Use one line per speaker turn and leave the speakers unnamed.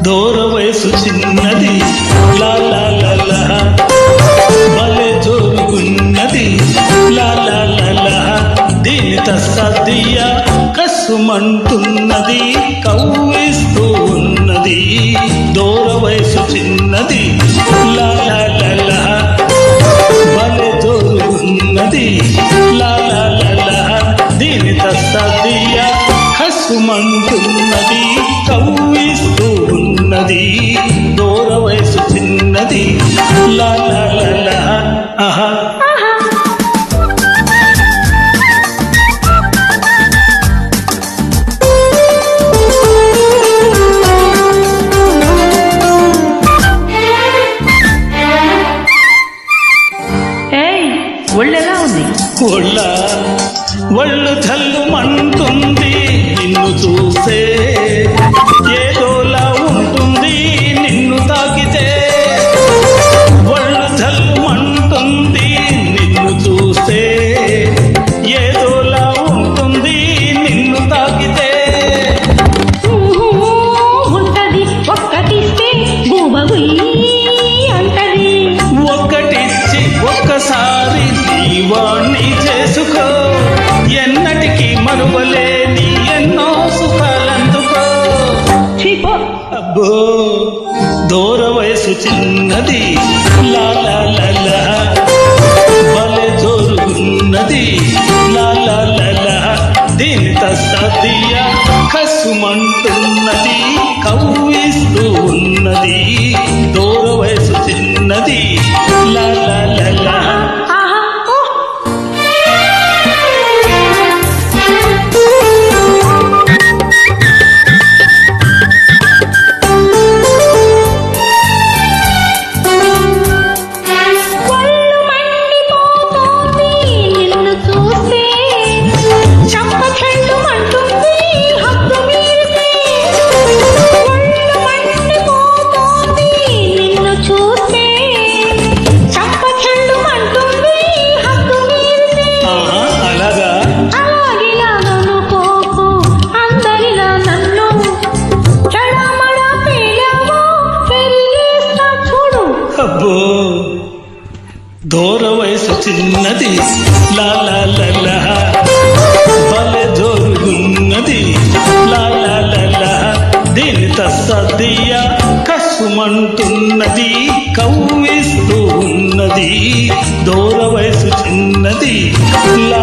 దూర వయసు చిన్నది లా లా లా లా భలే జోరుగున్నది లా లా లా లా దీని తస్సదియ కసుమంటున్నది కవ్విస్తూ ఉన్నది దూర వయసు చిన్నది లా లా లా లా భలే జోరుగున్నది లా లా లా లా దీని తస్సదియ కసుమంటున్నది కవ్విస్తూ ఉన్నది దూర వయసు చిన్నది లా లా లా లా ఆహా
ఒళ్ళెలా ఉంది?
ఒళ్ళు జల్లుమంటుంది నిన్ను చూసే ఏదోలా ఉంటుంది నిన్ను తాకితే ఒళ్ళు జల్లుమంటుంది నిన్ను చూస్తే ఏదోలా ఉంటుంది నిన్ను తాకితే
ఉంటది ఒక్కటిస్తే అంటది
ఒక్కటిచ్చి ఒక్కసారి వాణ్ణి చేసుకో ఎన్నటికి మరువలేని ఎన్నో సుఖాలందుకో అబ్బో దూర వయసు చిన్నది లా లా లా లా భలే జోరుగున్నది లా లా లా లా దీని తస్సదియ కసుమంటున్నది కవ్విస్తూ ఉన్నది దూర వయసు చిన్నది లా లా లా లా అబ్బో దూర వయసు చిన్నది లా లా లా లా భలే జోరుగున్నది లా లా లా లా దీని తస్సదియ కసుమంటున్నది కవ్విస్తూ ఉన్నది దూర వయసు చిన్నది లా